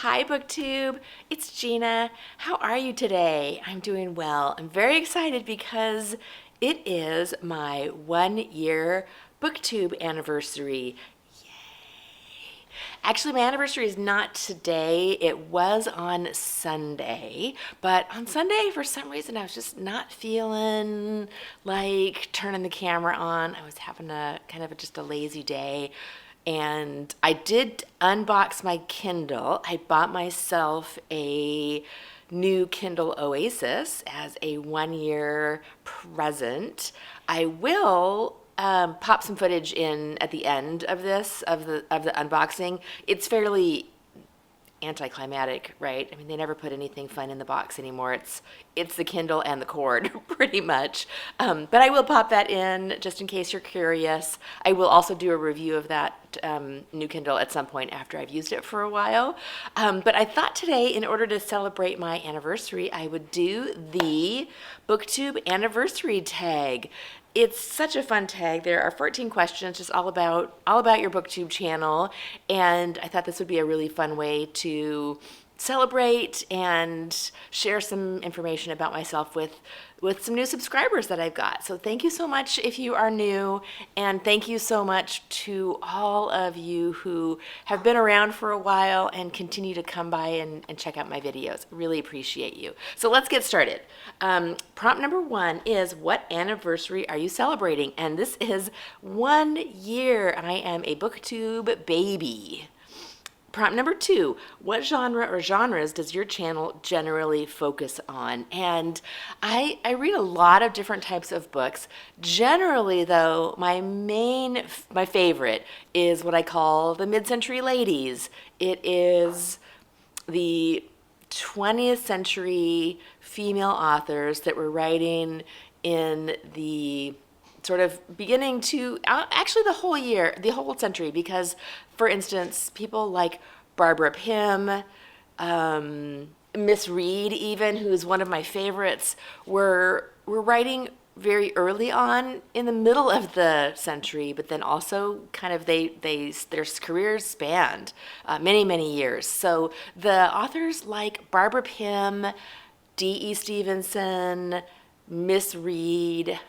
Hi Booktube, it's Gina. How are you today? I'm doing well. I'm very excited because it is my 1 year Booktube anniversary. Actually, my anniversary is not today. It was on Sunday. But on Sunday, for some reason, I was just not feeling like turning the camera on. I was having a kind of just a lazy day. And I did unbox my Kindle. I bought myself a new Kindle Oasis as a 1 year present. I will pop some footage in at the end of this of the unboxing. It's fairly anticlimactic, right? I mean, they never put anything fun in the box anymore. It's the Kindle and the cord, pretty much. But I will pop that in just in case you're curious. I will also do a review of that new Kindle at some point after I've used it for a while. But I thought today, in order to celebrate my anniversary, I would do the Booktube Anniversary Tag. It's such a fun tag. There are 14 questions just all about your Booktube channel, and I thought this would be a really fun way to celebrate and share some information about myself with some new subscribers that I've got. So thank you so much if you are new, and thank you so much to all of you who have been around for a while and continue to come by and check out my videos. Really appreciate you. So let's get started. Prompt number 1 is, what anniversary are you celebrating? And this is 1 year. I am a Booktube baby. Prompt number 2, what genre or genres does your channel generally focus on? And I read a lot of different types of books. Generally, though, my favorite is what I call the mid-century ladies. It is the 20th century female authors that were writing in the sort of beginning to actually the whole century, because for instance, people like Barbara Pym, Miss Reed even, who is one of my favorites, were writing very early on in the middle of the century, but then also kind of their careers spanned many years. So the authors like Barbara Pym, D.E. Stevenson, Miss Reed,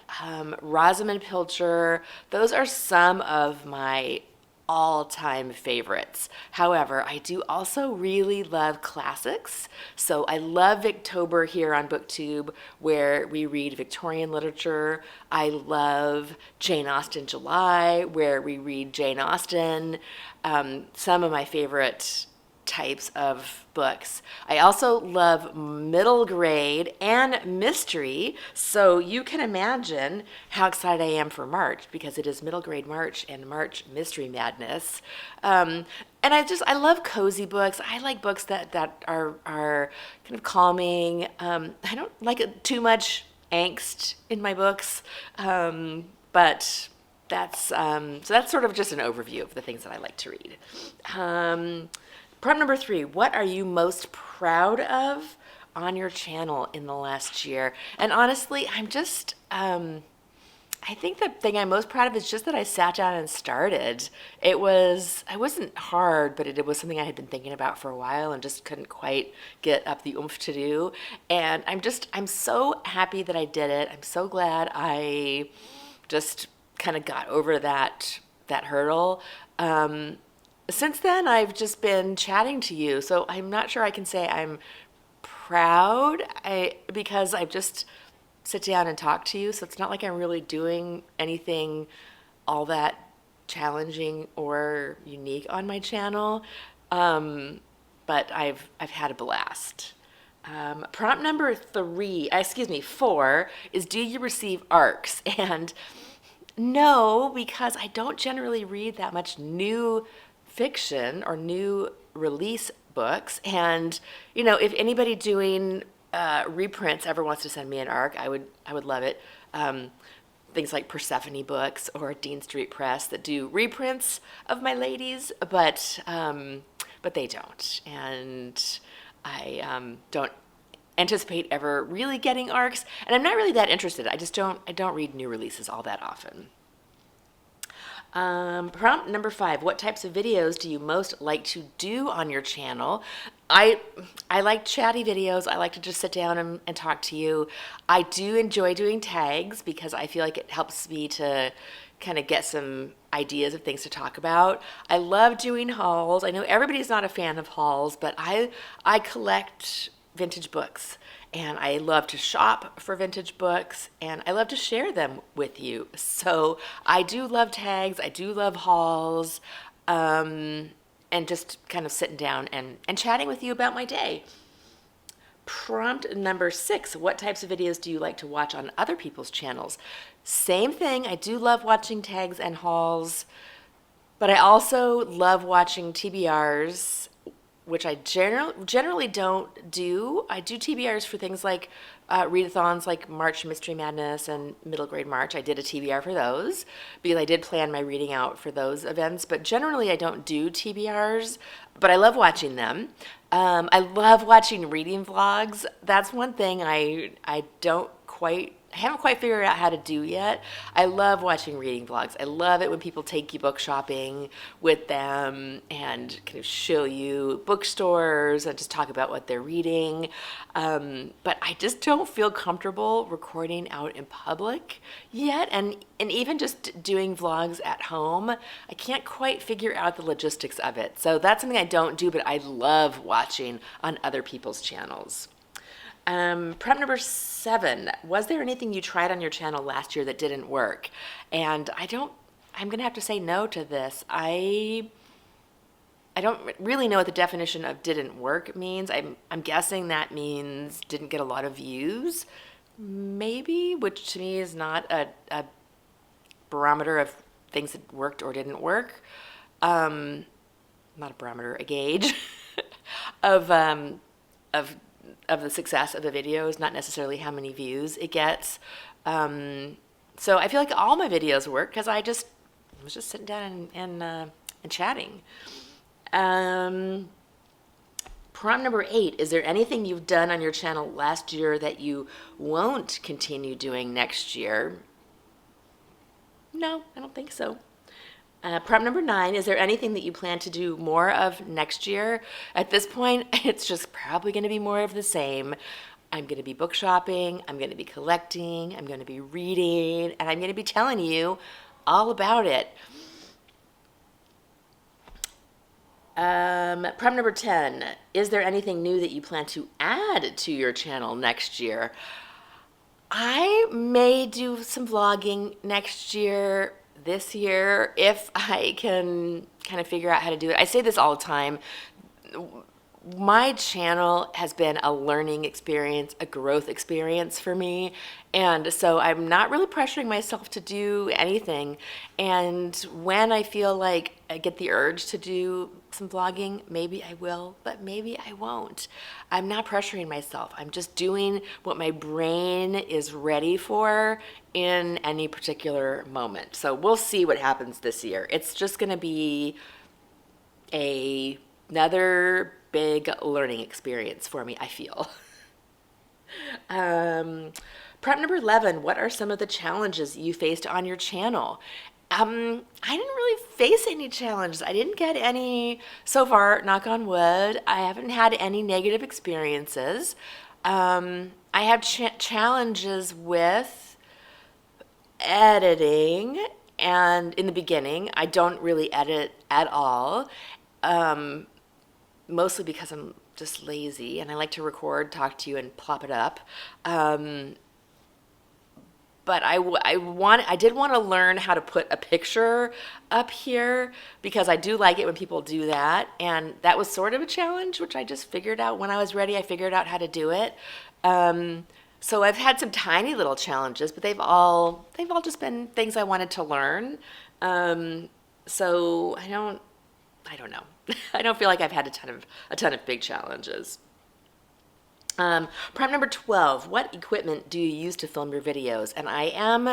Rosamund Pilcher, those are some of my all-time favorites. However, I do also really love classics. So I love Booktuber here on Booktube, where we read Victorian literature. I love Jane Austen July, where we read Jane Austen. Some of my favorite types of books. I also love middle grade and mystery, so you can imagine how excited I am for March, because it is middle grade March and March Mystery Madness. And I love cozy books. I like books that are kind of calming. I don't like too much angst in my books, but that's sort of just an overview of the things that I like to read. Prompt number 3, what are you most proud of on your channel in the last year? And honestly, I'm just, I think the thing I'm most proud of is just that I sat down and started. It wasn't hard, but it was something I had been thinking about for a while and just couldn't quite get up the oomph to do. And I'm so happy that I did it. I'm so glad I just kind of got over that hurdle. Since then, I've just been chatting to you, so I'm not sure I can say I'm proud because I just sit down and talk to you, so it's not like I'm really doing anything all that challenging or unique on my channel, but I've had a blast. Prompt number 4 is, do you receive ARCs? And no, because I don't generally read that much new fiction or new release books, and if anybody doing reprints ever wants to send me an ARC, I would love it. Things like Persephone Books or Dean Street Press that do reprints of my ladies, but they don't, and I don't anticipate ever really getting ARCs, and I'm not really that interested. I don't read new releases all that often. Prompt number 5, what types of videos do you most like to do on your channel? I I like chatty videos. I like to just sit down and talk to you. I do enjoy doing tags because I feel like it helps me to kind of get some ideas of things to talk about. I love doing hauls. I know everybody's not a fan of hauls, but I collect vintage books and I love to shop for vintage books and I love to share them with you. So I do love tags. I do love hauls. And just kind of sitting down and chatting with you about my day. Prompt number 6, what types of videos do you like to watch on other people's channels? Same thing, I do love watching tags and hauls, but I also love watching TBRs, which I generally don't do. I do TBRs for things like readathons like March Mystery Madness and Middle Grade March. I did a TBR for those because I did plan my reading out for those events, but generally I don't do TBRs, but I love watching them. I love watching reading vlogs. That's one thing I haven't quite figured out how to do yet. I love watching reading vlogs. I love it when people take you book shopping with them and kind of show you bookstores and just talk about what they're reading. But I just don't feel comfortable recording out in public yet. And even just doing vlogs at home, I can't quite figure out the logistics of it. So that's something I don't do, but I love watching on other people's channels. Prep number 7, was there anything you tried on your channel last year that didn't work? And I'm going to have to say no to this. I don't really know what the definition of didn't work means. I'm guessing that means didn't get a lot of views, maybe, which to me is not a barometer of things that worked or didn't work. Not a barometer, a gauge of the success of the videos, not necessarily how many views it gets. So I feel like all my videos work because I was just sitting down and chatting. Prompt number 8, is there anything you've done on your channel last year that you won't continue doing next year? No, I don't think so. Prompt number 9, is there anything that you plan to do more of next year? At this point, it's just probably going to be more of the same. I'm going to be book shopping, I'm going to be collecting, I'm going to be reading, and I'm going to be telling you all about it. Prompt number 10, is there anything new that you plan to add to your channel next year? I may do some vlogging next year, this year, if I can kind of figure out how to do it. I say this all the time. My channel has been a learning experience, a growth experience for me. And so I'm not really pressuring myself to do anything. And when I feel like I get the urge to do some vlogging, maybe I will, but maybe I won't. I'm not pressuring myself. I'm just doing what my brain is ready for in any particular moment. So we'll see what happens this year. It's just going to be another big learning experience for me, I feel. Prep number 11, what are some of the challenges you faced on your channel? I didn't really face any challenges. I didn't get any so far, knock on wood. I haven't had any negative experiences. I have challenges with editing, and in the beginning, I don't really edit at all. Mostly because I'm just lazy and I like to record, talk to you, and plop it up. But I did want to learn how to put a picture up here because I do like it when people do that. And that was sort of a challenge, which I just figured out when I was ready. I figured out how to do it. So I've had some tiny little challenges, but they've all just been things I wanted to learn. So I don't know. I don't feel like I've had a ton of big challenges. Prompt number 12, what equipment do you use to film your videos? And I am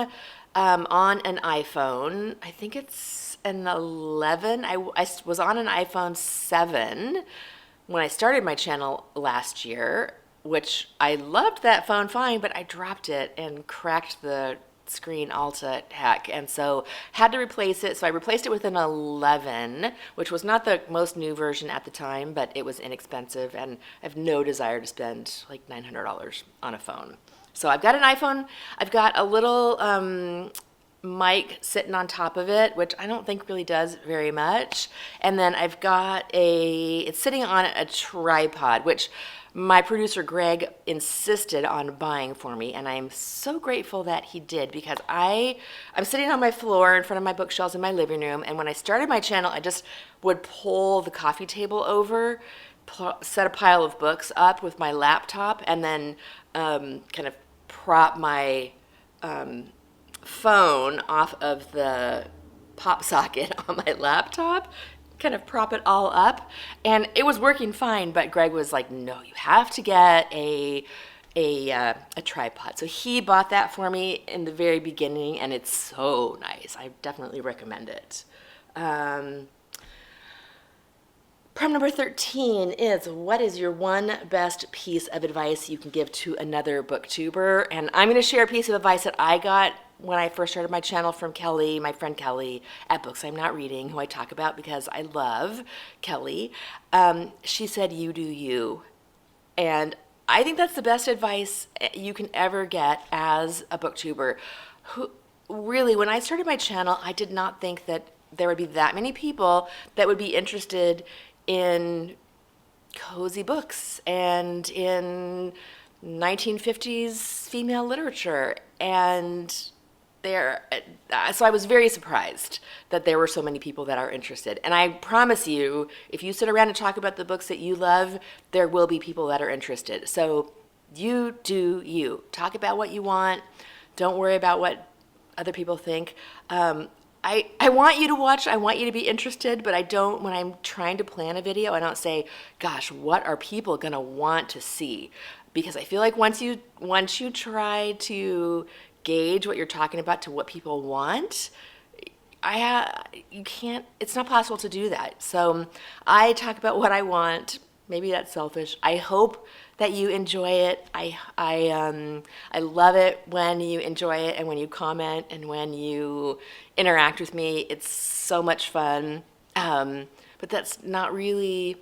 on an iPhone. I think it's an 11. I was on an iPhone 7 when I started my channel last year, which I loved that phone fine, but I dropped it and cracked the screen Alta heck, and so had to replace it. So I replaced it with an 11, which was not the most new version at the time, but it was inexpensive, and I have no desire to spend like $900 on a phone. So I've got an iPhone. I've got a little mic sitting on top of it, which I don't think really does very much. And then I've got it's sitting on a tripod, which my producer Greg insisted on buying for me, and I'm so grateful that he did, because I'm sitting on my floor in front of my bookshelves in my living room, and when I started my channel, I just would pull the coffee table over, set a pile of books up with my laptop, and then kind of prop my phone off of the pop socket on my laptop, kind of prop it all up, and it was working fine. But Greg was like, "No, you have to get a tripod." So he bought that for me in the very beginning, and it's so nice. I definitely recommend it. Problem number 13 is, what is your one best piece of advice you can give to another booktuber? And I'm going to share a piece of advice that I got when I first started my channel from Kelly, my friend Kelly at Books I'm Not Reading, who I talk about because I love Kelly. She said, "You do you." And I think that's the best advice you can ever get as a booktuber. Really, when I started my channel, I did not think that there would be that many people that would be interested in cozy books and in 1950s female literature, and so I was very surprised that there were so many people that are interested. And I promise you, if you sit around and talk about the books that you love, there will be people that are interested. So you do you. Talk about what you want. Don't worry about what other people think. I want you to watch, I want you to be interested, but I don't, when I'm trying to plan a video, I don't say, "Gosh, what are people gonna want to see?" Because I feel like once you try to gauge what you're talking about to what people want, you can't, it's not possible to do that. So I talk about what I want. Maybe that's selfish. I hope that you enjoy it. I love it when you enjoy it, and when you comment, and when you interact with me. It's so much fun. But that's not really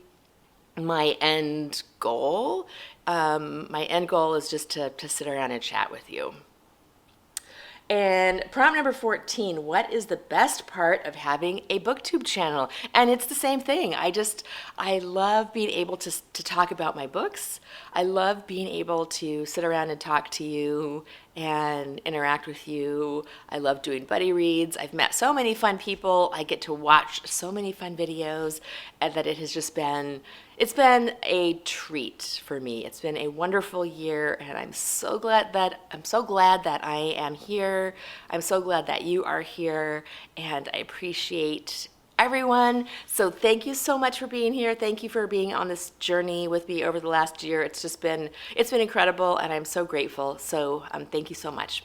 my end goal. My end goal is just to sit around and chat with you. And prompt number 14, what is the best part of having a Booktube channel? And it's the same thing. I love being able to talk about my books. I love being able to sit around and talk to you and interact with you. I love doing buddy reads. I've met so many fun people. I get to watch so many fun videos, and that it has just been, it's been a treat for me. It's been a wonderful year, and I'm so glad that I am here. I'm so glad that you are here, and I appreciate everyone. So thank you so much for being here. Thank you for being on this journey with me over the last year. It's been incredible, and I'm so grateful. So thank you so much.